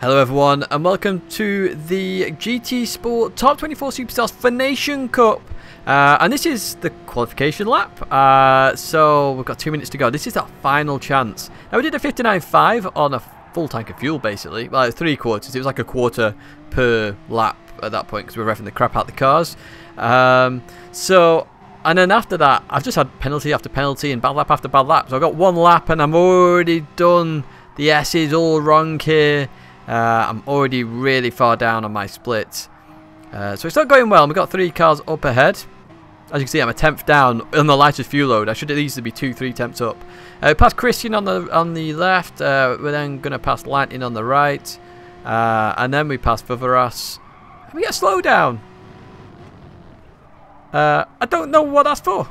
Hello everyone and welcome to the GT Sport Top 24 Superstars for Nation Cup. And this is the qualification lap. So we've got 2 minutes to go. This is our final chance. Now we did a 59.5 on a full tank of fuel basically. Well, 3/4. It was like a quarter per lap at that point because we were revving the crap out the cars. And then after that, I've just had penalty after penalty and bad lap after bad lap. So I've got 1 lap and I'm already done. The S is all wrong here. I'm already really far down on my split. So it's not going well. We've got 3 cars up ahead. As you can see, I'm a 10th down on the lightest fuel load. I should at least be 2-3 tenths up. We passed Christian on the left. We're then going to pass Lightning on the right. And then we pass Favaras. We get a slowdown. I don't know what that's for.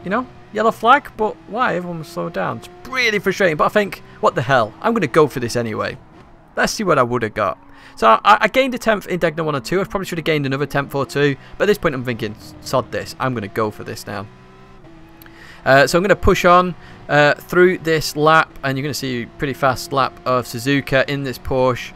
You know? Yellow flag, but why? Everyone was slowed down. It's really frustrating, but I think, what the hell? I'm going to go for this anyway. Let's see what I would have got. So I gained a 10th in Tidgney 1 and 2. I probably should have gained another 10th or 2. But at this point I'm thinking, sod this. I'm going to go for this now. So I'm going to push on through this lap. And you're going to see a pretty fast lap of Suzuka in this Porsche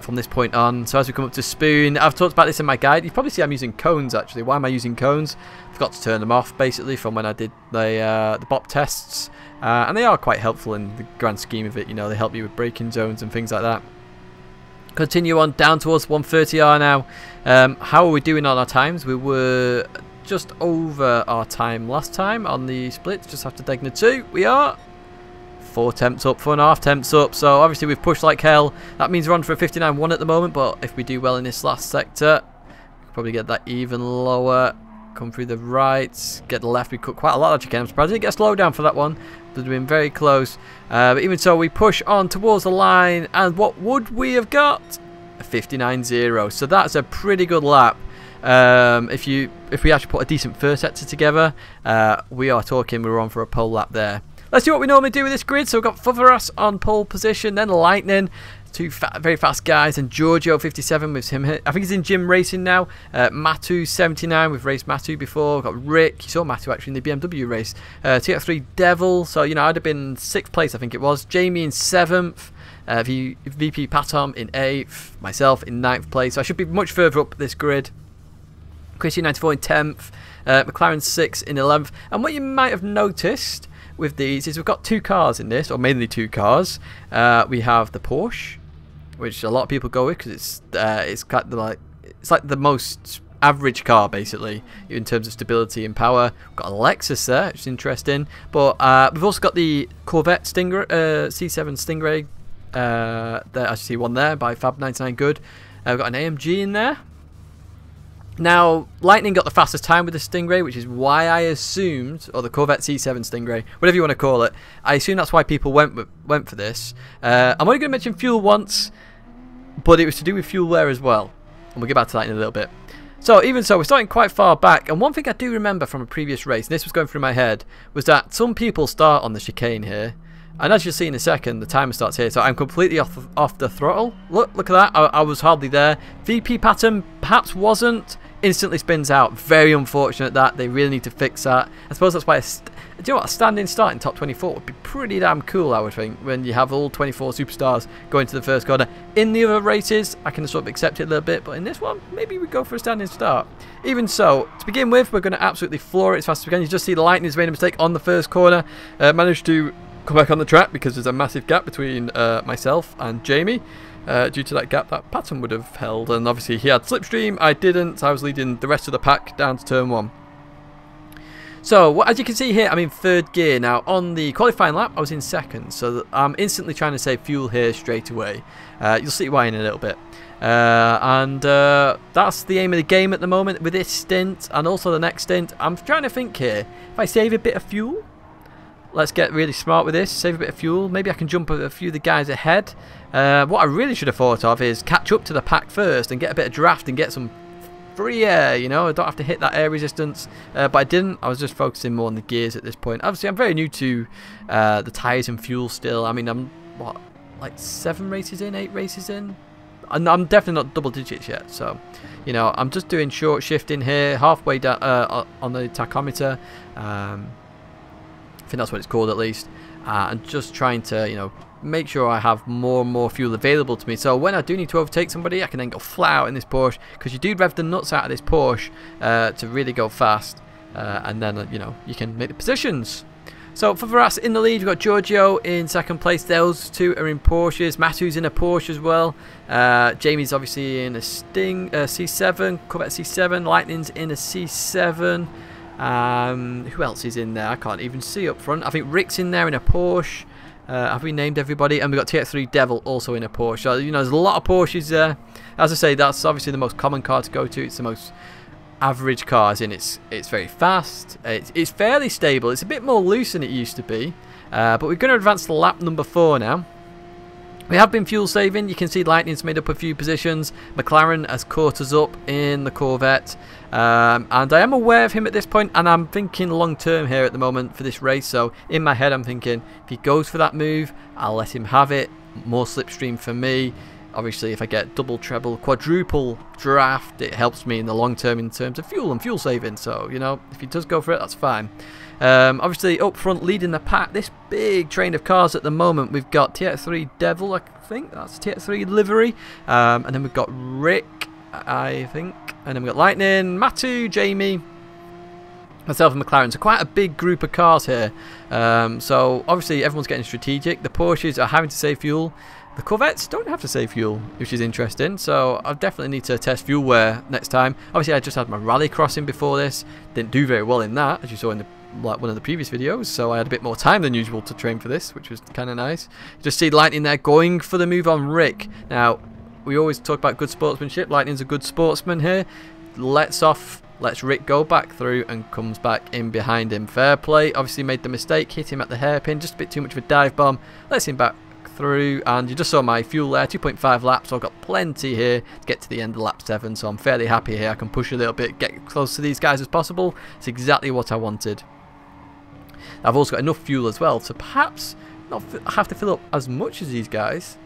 from this point on. So as we come up to Spoon, I've talked about this in my guide. You probably see I'm using cones actually. Why am I using cones? I forgot to turn them off basically from when I did the BOP tests. And they are quite helpful in the grand scheme of it. You know, they help you with braking zones and things like that. Continue on down towards 130R now. How are we doing on our times? We were just over our time last time on the split, just after Tidgney 2. We are 4 tenths up, 4.5 tenths up. So obviously we've pushed like hell. That means we're on for a 59.1 at the moment. But if we do well in this last sector, we'll probably get that even lower. Come through the right, get the left. We cut quite a lot of chicane. I'm surprised I didn't get a slowdown for that one. But we've been very close. But even so, we push on towards the line. And what would we have got? A 59.0. So that's a pretty good lap. If we actually put a decent first sector together, we are talking we're on for a pole lap there. Let's see what we normally do with this grid. So we've got Favaras on pole position, then Lightning. 2 very fast guys, and Giorgio 57 with him here. I think he's in gym racing now. Matu 79, we've raced Matu before. We've got Rick, you saw Matu actually in the BMW race. TF3 Devil, so you know I'd have been 6th place I think it was. Jamie in 7th. VP Patom in 8th. Myself in 9th place. So I should be much further up this grid. Christian 94 in 10th. McLaren 6 in 11th. And what you might have noticed with these is we've got 2 cars in this, or mainly 2 cars. We have the Porsche, which a lot of people go with because it's kind of like the most average car basically in terms of stability and power. We've got a Lexus there, which is interesting, but we've also got the Corvette Stingray, C7 Stingray. There, as you see, one there by Fab99 Good. We've got an AMG in there. Now, Lightning got the fastest time with the Stingray, which is why I assumed, or the Corvette C7 Stingray, whatever you want to call it, I assume that's why people went for this. I'm only going to mention fuel once, but it was to do with fuel wear as well. And we'll get back to that in a little bit. So, even so, we're starting quite far back. And one thing I do remember from a previous race, and this was going through my head, was that some people start on the chicane here. And as you'll see in a second, the timer starts here. So I'm completely off the throttle. Look at that. I was hardly there. VP pattern perhaps wasn't. Instantly spins out. Very unfortunate that. They really need to fix that. I suppose that's why do you know what? A standing start in top 24 would be pretty damn cool, I would think, when you have all 24 superstars going to the first corner. In the other races, I can sort of accept it a little bit, but in this one, maybe we go for a standing start. Even so, to begin with, we're going to absolutely floor it as fast as we can. You just see the Lightning's made a mistake on the first corner. Managed to come back on the track because there's a massive gap between myself and Jamie. Due to that gap that Patton would have held, and obviously he had slipstream, I didn't, so I was leading the rest of the pack down to turn 1. So as you can see here, I'm in 3rd gear. Now on the qualifying lap I was in 2nd, so I'm instantly trying to save fuel here straight away. You'll see why in a little bit. That's the aim of the game at the moment with this stint and also the next stint. I'm trying to think here, if I save a bit of fuel, let's get really smart with this, save a bit of fuel, maybe I can jump a few of the guys ahead. What I really should have thought of is catch up to the pack first and get a bit of draft and get some free air, you know. I don't have to hit that air resistance, but I didn't. I was just focusing more on the gears at this point. Obviously I'm very new to the tyres and fuel still. I mean, I'm what, like 7 races in, 8 races in, and I'm definitely not double digits yet, so you know, I'm just doing short shifting here, halfway down on the tachometer. I think that's what it's called at least. And just trying to, you know, make sure I have more and more fuel available to me. So when I do need to overtake somebody, I can then go flat out in this Porsche, because you do rev the nuts out of this Porsche to really go fast, and then you know, you can make the positions. So for us in the lead, we've got Giorgio in second place. Those two are in Porsches. Matu's in a Porsche as well. Jamie's obviously in a Sting C7, Corvette C7. Lightning's in a C7. Who else is in there? I can't even see up front. I think Rick's in there in a Porsche. Have we named everybody? And we've got TX3 Devil also in a Porsche. So, you know, there's a lot of Porsches there. As I say, that's obviously the most common car to go to. It's the most average cars in. It's very fast. It's fairly stable. It's a bit more loose than it used to be. But we're going to advance to lap number 4 now. We have been fuel saving. You can see Lightning's made up a few positions. McLaren has caught us up in the Corvette. And I am aware of him at this point, and I'm thinking long term here at the moment for this race. So in my head I'm thinking, if he goes for that move, I'll let him have it. More slipstream for me. Obviously, if I get double, treble, quadruple draft, it helps me in the long term in terms of fuel and fuel saving. So, you know, if he does go for it, that's fine. Obviously, up front, leading the pack, this big train of cars at the moment, we've got TX3 Devil, I think, that's TX3 livery. And then we've got Rick, I think. And then we've got Lightning, Matu, Jamie, myself and McLaren. So quite a big group of cars here. So, obviously, everyone's getting strategic. The Porsches are having to save fuel. The Corvettes don't have to save fuel, which is interesting, so I definitely need to test fuel wear next time. Obviously, I just had my rally crossing before this. Didn't do very well in that, as you saw in one of the previous videos, so I had a bit more time than usual to train for this, which was kind of nice. Just see Lightning there going for the move on Rick. Now, we always talk about good sportsmanship. Lightning's a good sportsman here. Lets Rick go back through and comes back in behind him. Fair play. Obviously made the mistake, hit him at the hairpin, just a bit too much of a dive bomb. Lets him back through, and you just saw my fuel there, 2.5 laps, so I've got plenty here to get to the end of lap 7, so I'm fairly happy here. I can push a little bit, get close to these guys as possible. It's exactly what I wanted. I've also got enough fuel as well, so perhaps not have to fill up as much as these guys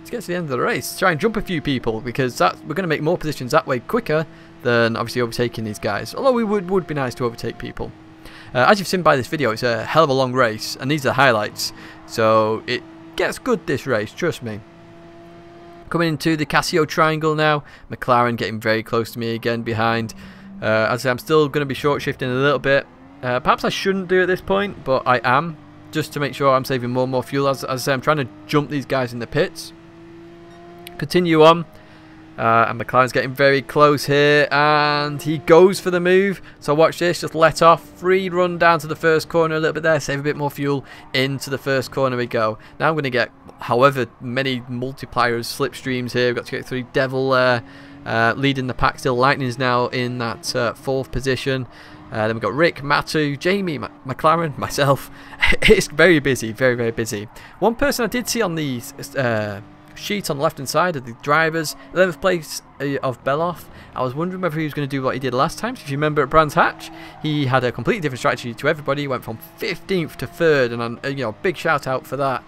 to get to the end of the race. Try and jump a few people, because we're going to make more positions that way quicker than obviously overtaking these guys, although it would be nice to overtake people. As you've seen by this video, it's a hell of a long race, and these are the highlights, so it gets good this race, trust me. Coming into the Casio triangle now. McLaren getting very close to me again behind. As I say, I'm still going to be short shifting a little bit. Perhaps I shouldn't do at this point, but I am, just to make sure I'm saving more and more fuel. As I say, I'm trying to jump these guys in the pits. Continue on. And McLaren's getting very close here, and he goes for the move. So watch this, just let off, free run down to the first corner a little bit there, save a bit more fuel, into the first corner we go. Now I'm going to get however many multipliers, slipstreams here. We've got to get through Devil there, leading the pack still. Lightning's now in that 4th position. Then we've got Rick, Matu, Jamie, McLaren, myself. It's very busy, very, very busy. One person I did see on these sheet on the left hand side of the drivers, 11th place of Beloff. I was wondering whether he was going to do what he did last time. So if you remember at Brands Hatch, he had a completely different strategy to everybody. He went from 15th to 3rd, and you know, big shout out for that.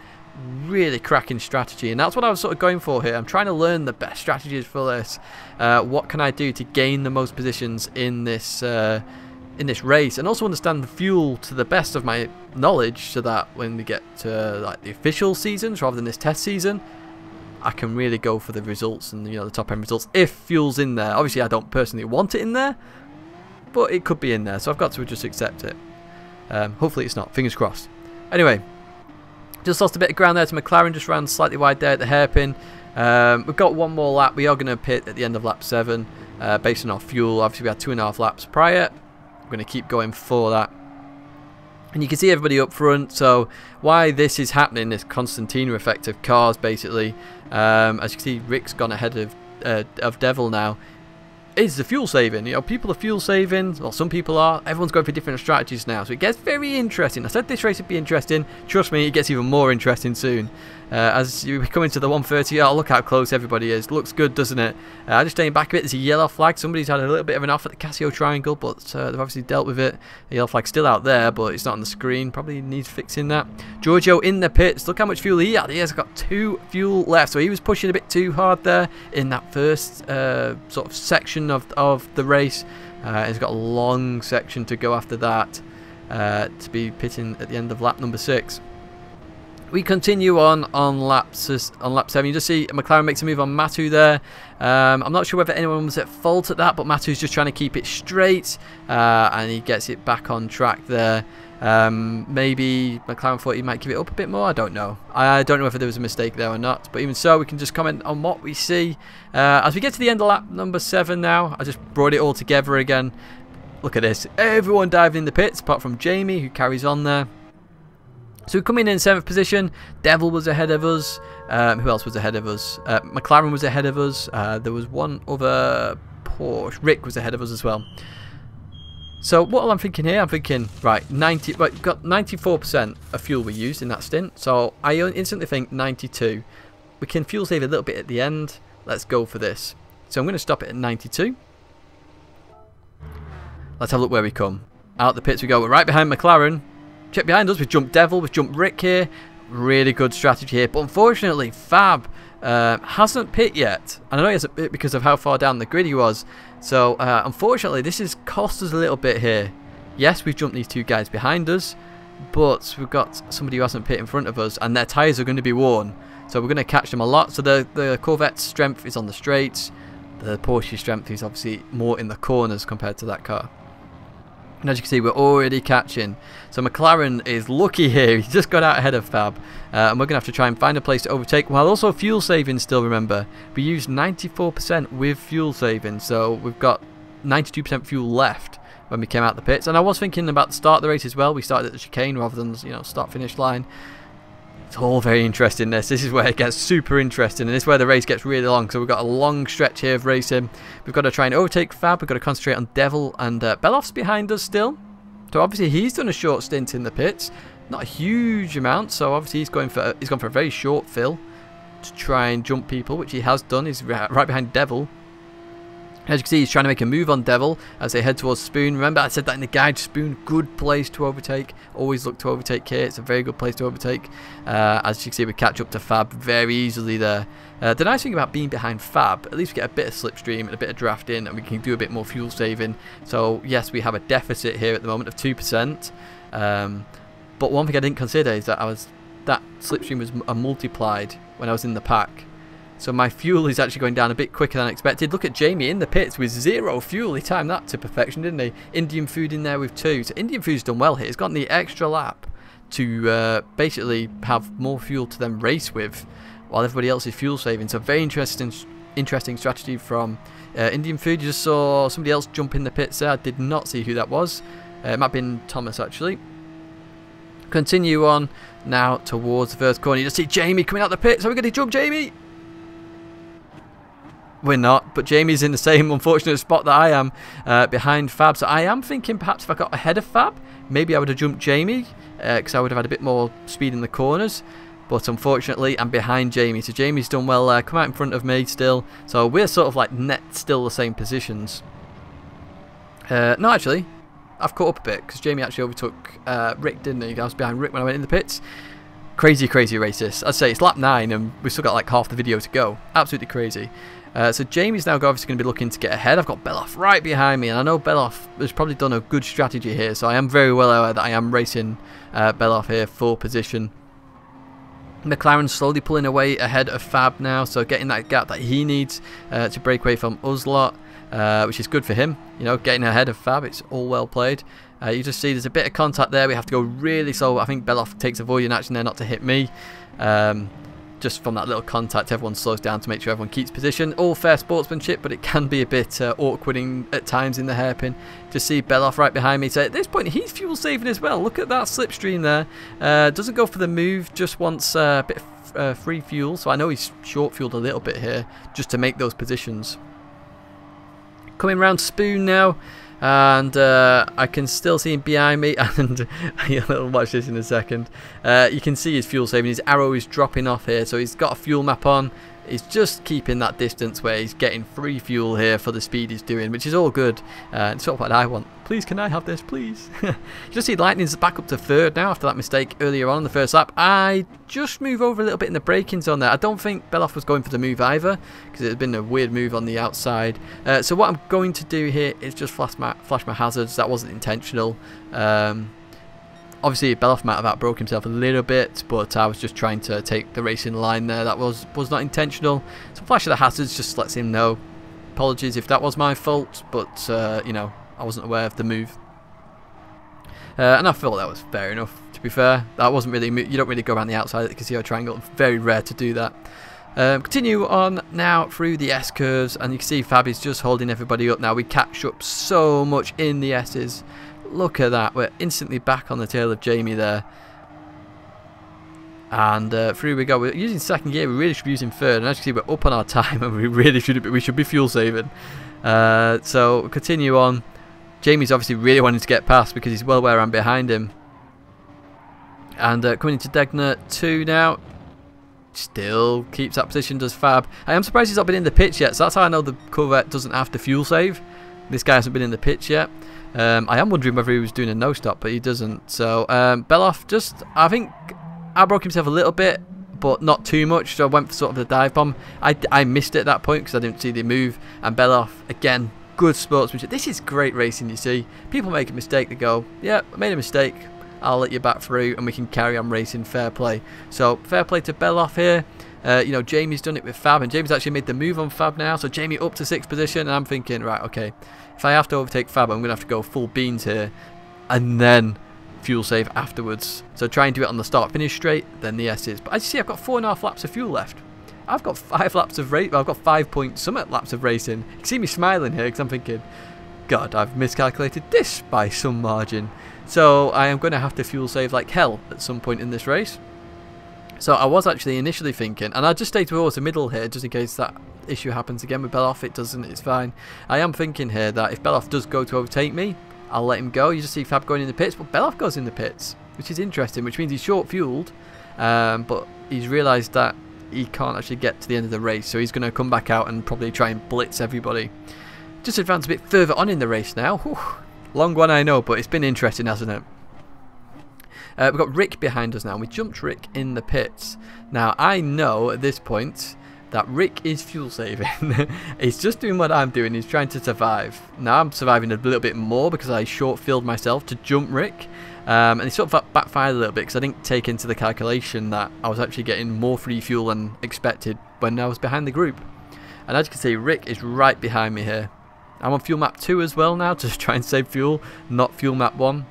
Really cracking strategy, and that's what I was sort of going for here. I'm trying to learn the best strategies for this. What can I do to gain the most positions in this race, and also understand the fuel to the best of my knowledge, so that when we get to like the official seasons rather than this test season, I can really go for the results and, you know, the top end results if fuel's in there. Obviously I don't personally want it in there, but it could be in there, so I've got to just accept it. Hopefully it's not, fingers crossed. Anyway, just lost a bit of ground there to McLaren, just ran slightly wide there at the hairpin. We've got one more lap. We are going to pit at the end of lap 7 based on our fuel. Obviously we had 2.5 laps prior. We're going to keep going for that. And you can see everybody up front. So why this is happening, this Constantina effect of cars basically, as you can see Rick's gone ahead of Devil now, is the fuel saving. You know, people are fuel saving, well, some people are. Everyone's going for different strategies now, so it gets very interesting. I said this race would be interesting. Trust me, it gets even more interesting soon. As you come into the 130, oh, look how close everybody is. Looks good, doesn't it? Just staying back a bit, there's a yellow flag. Somebody's had a little bit of an off at the Casio triangle, but they've obviously dealt with it. The yellow flag's still out there, but it's not on the screen. Probably needs fixing that. Giorgio in the pits. Look how much fuel he had. He has got 2 fuel left, so he was pushing a bit too hard there in that first sort of section of the race. He's got a long section to go after that to be pitting at the end of lap number 6. We continue on lap 7. You just see McLaren makes a move on Matu there. I'm not sure whether anyone was at fault at that, but Matu's just trying to keep it straight, and he gets it back on track there. Maybe McLaren thought he might give it up a bit more. I don't know. I don't know whether there was a mistake there or not. But even so, we can just comment on what we see. As we get to the end of lap number 7 now, I just brought it all together again. Look at this. Everyone diving in the pits, apart from Jamie, who carries on there. So we come in 7th position. Devil was ahead of us. Who else was ahead of us? McLaren was ahead of us. There was one other Porsche. Rick was ahead of us as well. So what I'm thinking here, I'm thinking, right, we've got 94% of fuel we used in that stint. So I instantly think 92. We can fuel save a little bit at the end. Let's go for this. So I'm going to stop it at 92. Let's have a look where we come. Out the pits we go. We're right behind McLaren. Check behind us. We've jumped Devil. We've jumped Rick here. Really good strategy here. But unfortunately, Fab hasn't pit yet. And I know he hasn't pit because of how far down the grid he was. So, unfortunately, this has cost us a little bit here. Yes, we've jumped these two guys behind us. But we've got somebody who hasn't pit in front of us. And their tyres are going to be worn. So we're going to catch them a lot. So the Corvette's strength is on the straights. The Porsche's strength is obviously more in the corners compared to that car. And as you can see, we're already catching. So McLaren is lucky here. He just got out ahead of Fab. And we're going to have to try and find a place to overtake. While also fuel saving still, remember. We used 94% with fuel saving. So we've got 92% fuel left when we came out the pits. And I was thinking about the start of the race as well. We started at the chicane rather than, you know, start-finish line. It's all very interesting, this is where it gets super interesting, and this is where the race gets really long. So we've got a long stretch here of racing. We've got to try and overtake Fab. We've got to concentrate on Devil, and Beloff's behind us still. So obviously he's done a short stint in the pits, not a huge amount. So obviously he's gone for a very short fill to try and jump people, which he has done. He's right behind Devil. As you can see, he's trying to make a move on Devil as they head towards Spoon. Remember, I said that in the guide, Spoon, good place to overtake. Always look to overtake here. It's a very good place to overtake. As you can see, we catch up to Fab very easily there. The nice thing about being behind Fab, at least we get a bit of slipstream and a bit of draft in, and we can do a bit more fuel saving. So, yes, we have a deficit here at the moment of 2%. But one thing I didn't consider is that that slipstream was multiplied when I was in the pack. So my fuel is actually going down a bit quicker than expected. Look at Jamie in the pits with 0 fuel. He timed that to perfection, didn't he? Indian Food in there with 2. So Indian Food's done well here. He's gotten the extra lap to basically have more fuel to then race with while everybody else is fuel saving. So very interesting strategy from Indian Food. You just saw somebody else jump in the pits there. I did not see who that was. It might have been Thomas, actually. Continue on now towards the first corner. You just see Jamie coming out the pits. Are we going to jump Jamie? We're not, but Jamie's in the same unfortunate spot that I am, behind Fab. So I am thinking perhaps if I got ahead of Fab, maybe I would have jumped Jamie, because I would have had a bit more speed in the corners. But unfortunately, I'm behind Jamie. So Jamie's done well there, come out in front of me still. So we're sort of like net still the same positions. No, actually, I've caught up a bit, because Jamie actually overtook Rick, didn't he? I was behind Rick when I went in the pits. Crazy, crazy race this. I'd say it's lap 9 and we've still got like half the video to go. Absolutely crazy. So Jamie's now obviously going to be looking to get ahead. I've got Beloff right behind me, and I know Beloff has probably done a good strategy here, so I am very well aware that I am racing Beloff here for position. McLaren slowly pulling away ahead of Fab now, so getting that gap that he needs to break away from us lot, which is good for him. You know, getting ahead of Fab, it's all well played. You just see there's a bit of contact there. We have to go really slow. I think Beloff takes avoiding action there not to hit me. Just from that little contact, everyone slows down to make sure everyone keeps position. All fair sportsmanship, but it can be a bit awkward at times in the hairpin. Just see Beloff right behind me. So at this point, he's fuel saving as well. Look at that slipstream there. Doesn't go for the move, just wants a bit of free fuel. So I know he's short fueled a little bit here just to make those positions. Coming round Spoon now. And I can still see him behind me, and you'll watch this in a second. You can see his fuel saving. His arrow is dropping off here, so he's got a fuel map on. He's just keeping that distance where he's getting free fuel here for the speed he's doing, which is all good. It's sort of what I want. Please, can I have this, please? You just see Lightning's back up to 3rd now after that mistake earlier on in the first lap. I just move over a little bit in the braking zone there. I don't think Beloff was going for the move either, because it had been a weird move on the outside. So what I'm going to do here is just flash my hazards. That wasn't intentional. Obviously, Beloff might have outbroke himself a little bit, but I was just trying to take the racing line there. That was not intentional. So flash of the hazards just lets him know. Apologies if that was my fault, but you know, I wasn't aware of the move. And I thought that was fair enough, to be fair. That wasn't really, you don't really go around the outside of the Casino Triangle. It's very rare to do that. Continue on now through the S curves, and you can see Fab is just holding everybody up now. We catch up so much in the S's. Look at that. We're instantly back on the tail of Jamie there. And through we go. We're using second gear. We really should be using third. And as you can see, we're up on our time, and we really should be fuel saving. So continue on. Jamie's obviously really wanting to get past because he's well aware I'm behind him. And coming into Gr.2 now. Still keeps that position, does Fab. I am surprised he's not been in the pits yet, so that's how I know the Corvette doesn't have to fuel save. This guy hasn't been in the pits yet. I am wondering whether he was doing a no stop, but he doesn't. So Beloff just, I think, outbroke himself a little bit, but not too much. So I went for sort of the dive bomb. I missed it at that point because I didn't see the move. And Beloff, again, good sportsmanship. This is great racing, you see. People make a mistake, they go, yeah, I made a mistake. I'll let you back through and we can carry on racing. Fair play. So fair play to Beloff here. You know, Jamie's done it with Fab, and Jamie's actually made the move on Fab now. So Jamie up to 6th position, and I'm thinking, right, okay, if I have to overtake Fab, I'm going to have to go full beans here and then fuel save afterwards. So try and do it on the start finish straight, then the S's. But as you see, I've got 4.5 laps of fuel left. I've got 5 laps of race. Well, I've got 5 point summit laps of racing. You can see me smiling here because I'm thinking, God, I've miscalculated this by some margin. So I am going to have to fuel save like hell at some point in this race. So I was actually initially thinking, and I'll just stay towards the middle here just in case that issue happens again with Beloff. It doesn't, it's fine. I am thinking here that if Beloff does go to overtake me, I'll let him go. You just see Fab going in the pits, but Beloff goes in the pits, which is interesting, which means he's short fueled, but he's realised that he can't actually get to the end of the race, so he's going to come back out and probably try and blitz everybody. Just advance a bit further on in the race now. Whew. Long one, I know, but it's been interesting, hasn't it? We've got Rick behind us now. We jumped Rick in the pits. Now, I know at this point that Rick is fuel saving. He's just doing what I'm doing. He's trying to survive. Now, I'm surviving a little bit more because I short-filled myself to jump Rick. And he sort of backfired a little bit because I didn't take into the calculation that I was actually getting more free fuel than expected when I was behind the group. And as you can see, Rick is right behind me here. I'm on fuel map 2 as well now to try and save fuel, not fuel map 1.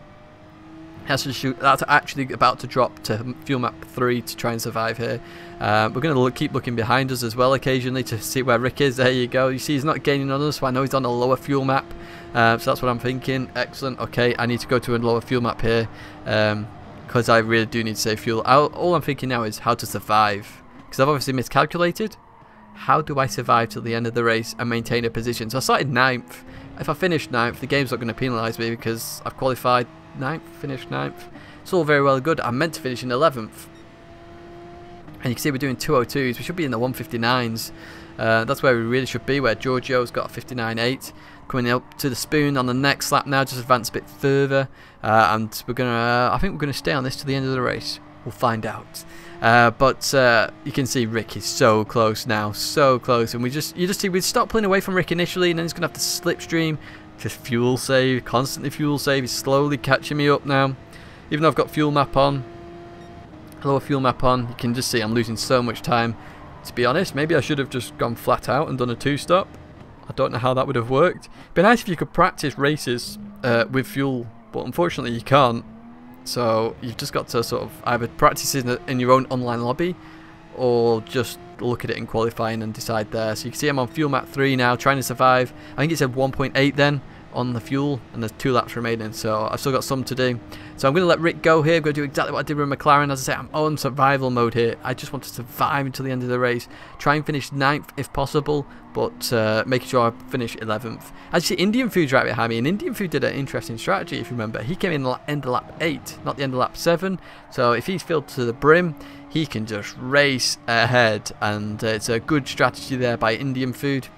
That's actually about to drop to fuel map 3 to try and survive here. We're going to keep looking behind us as well occasionally to see where Rick is. There you go. You see he's not gaining on us, so I know he's on a lower fuel map. So that's what I'm thinking. Excellent. Okay, I need to go to a lower fuel map here because I really do need to save fuel. All I'm thinking now is how to survive because I've obviously miscalculated. How do I survive till the end of the race and maintain a position? So I started 9th. If I finish 9th, the game's not going to penalise me because I've qualified 9th, finished 9th. It's all very well good. I'm meant to finish in 11th. And you can see we're doing 202s. We should be in the 159s. That's where we really should be, where Giorgio's got a 59.8. Coming up to the spoon on the next lap now, just advance a bit further. And we're going to, I think we're going to stay on this to the end of the race. We'll find out. But you can see Rick is so close now, so close, and you just see we start pulling away from Rick initially, and then he's gonna have to slipstream, just fuel save, constantly fuel save. He's slowly catching me up now, even though I've got fuel map on, lower fuel map on. You can just see I'm losing so much time. To be honest, maybe I should have just gone flat out and done a 2-stop. I don't know how that would have worked. It'd be nice if you could practice races with fuel, but unfortunately you can't. So you've just got to sort of either practice in your own online lobby or just look at it in qualifying and decide there. So you can see I'm on fuel map 3 now, trying to survive. I think it said 1.8 then on the fuel, and there's 2 laps remaining, so I've still got some to do. So I'm going to let Rick go here. I'm going to do exactly what I did with McLaren. As I say, I'm on survival mode here. I just want to survive until the end of the race. Try and finish 9th if possible, but making sure I finish 11th. As you see, Indian Food's right behind me, and Indian Food did an interesting strategy, if you remember. He came in the end of lap 8, not the end of lap 7. So if he's filled to the brim, he can just race ahead, and it's a good strategy there by Indian Food.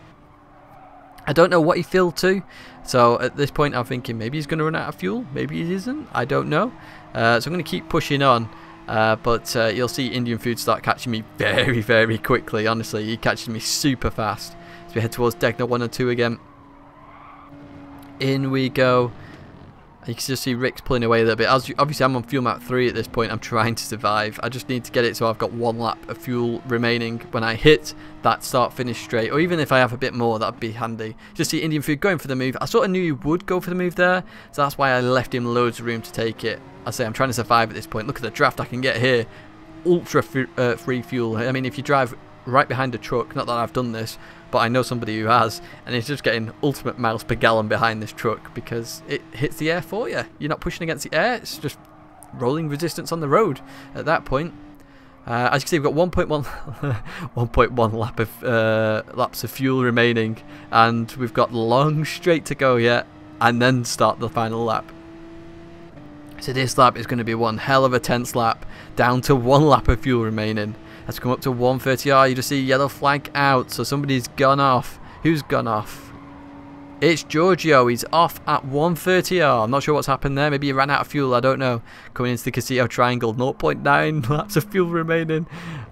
I don't know what he filled to, so at this point I'm thinking maybe he's going to run out of fuel, maybe he isn't, I don't know. So I'm going to keep pushing on, but you'll see Indian Food start catching me very, very quickly. Honestly, he catches me super fast. As we head towards Gr.1 and 2 again. In we go. You can just see Rick's pulling away a little bit. Obviously, I'm on fuel map 3 at this point. I'm trying to survive. I just need to get it so I've got 1 lap of fuel remaining when I hit that start-finish straight. Or even if I have a bit more, that'd be handy. Just see Indian Food going for the move. I sort of knew he would go for the move there, so that's why I left him loads of room to take it. I say I'm trying to survive at this point. Look at the draft I can get here. Ultra free fuel. I mean, if you drive right behind a truck, not that I've done this, but I know somebody who has, and he's just getting ultimate miles per gallon behind this truck because it hits the air for you. You're not pushing against the air, it's just rolling resistance on the road at that point. As you can see, we've got 1.1 lap of laps of fuel remaining, and we've got long straight to go yet, and then start the final lap. So this lap is going to be one hell of a tense lap, down to 1 lap of fuel remaining. Has come up to 130R. You just see yellow flag out, so somebody's gone off. Who's gone off? It's Giorgio. He's off at 130R. I'm not sure what's happened there. Maybe he ran out of fuel. I don't know. Coming into the Castillo Triangle. 0.9 laps of fuel remaining.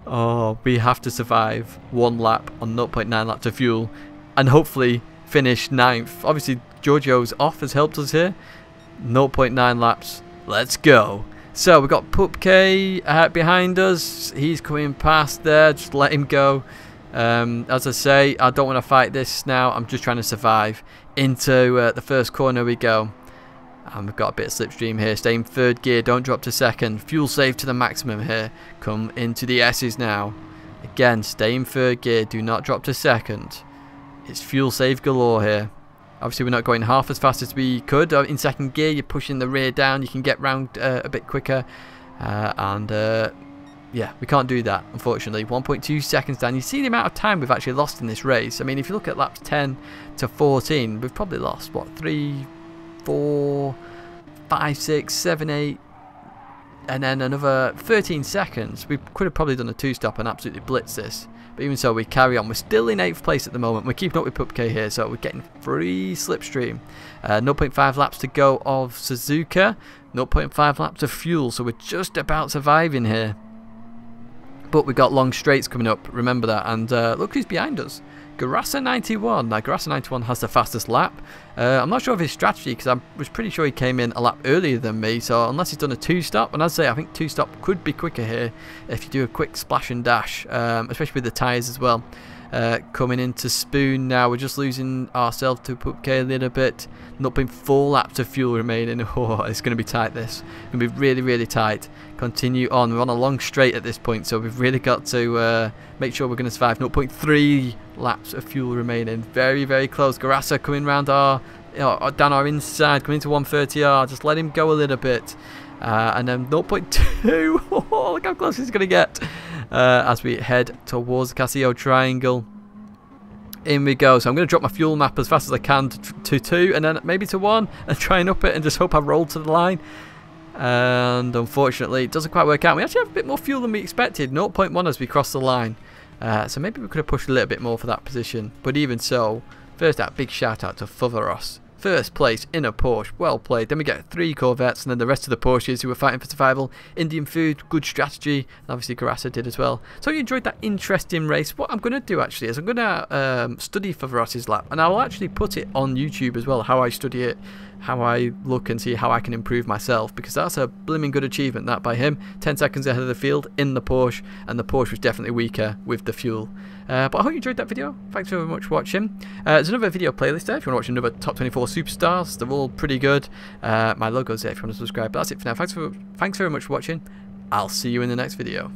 Oh, we have to survive 1 lap on 0.9 laps of fuel and hopefully finish 9th. Obviously, Giorgio's off has helped us here. 0.9 laps. Let's go. So we've got Pupke behind us. He's coming past there. Just let him go. As I say, I don't want to fight this now. I'm just trying to survive. Into the first corner we go. And we've got a bit of slipstream here. Stay in 3rd gear. Don't drop to 2nd. Fuel save to the maximum here. Come into the S's now. Again, stay in 3rd gear. Do not drop to 2nd. It's fuel save galore here. Obviously, we're not going half as fast as we could. In 2nd gear, you're pushing the rear down. You can get round a bit quicker. Yeah, we can't do that, unfortunately. 1.2 seconds down. You see the amount of time we've actually lost in this race. I mean, if you look at laps 10 to 14, we've probably lost, what, 3, 4, 5, 6, 7, 8, and then another 13 seconds. We could have probably done a 2-stop and absolutely blitzed this. But even so, we carry on. We're still in 8th place at the moment. We're keeping up with Pupke here, so we're getting free slipstream. 0.5 laps to go of Suzuka. 0.5 laps of fuel, so we're just about surviving here. But we've got long straights coming up, remember that. And look who's behind us. Gr.3. Now, Gr.3 has the fastest lap. I'm not sure of his strategy because I was pretty sure he came in a lap earlier than me. So unless he's done a 2-stop, and I'd say I think 2-stop could be quicker here if you do a quick splash and dash, especially with the tyres as well. Coming into Spoon now, we're just losing ourselves to Pupke a little bit. 0.4 laps of fuel remaining. Oh, it's going to be tight this. It's going to be really, really tight. Continue on. We're on a long straight at this point, so we've really got to make sure we're going to survive. 0.3 laps of fuel remaining. Very, very close. Garassa coming round our, down our inside, coming into 130R. Just let him go a little bit. And then 0.2. Oh, look how close he's going to get. As we head towards the Castillo Triangle. In we go. So I'm going to drop my fuel map as fast as I can to 2 and then maybe to 1 and try and up it and just hope I roll to the line. And unfortunately it doesn't quite work out. We actually have a bit more fuel than we expected. 0.1 as we cross the line. So maybe we could have pushed a little bit more for that position. But even so, first out, big shout out to Fuvaros. First place in a Porsche, well played. Then we get 3 Corvettes and then the rest of the Porsches who were fighting for survival. Indian Food, good strategy, and obviously Garassa did as well. So you enjoyed that interesting race. What I'm going to do actually is I'm going to study for Veros's lap, and I'll actually put it on YouTube as well, how I study it, how I look and see how I can improve myself, because that's a blimmin' good achievement that by him. 10 seconds ahead of the field in the Porsche, and the Porsche was definitely weaker with the fuel. But I hope you enjoyed that video. Thanks very much for watching. There's another video playlist there if you want to watch another top 24 superstars. They're all pretty good. My logo's there if you want to subscribe. But that's it for now. Thanks very much for watching. I'll see you in the next video.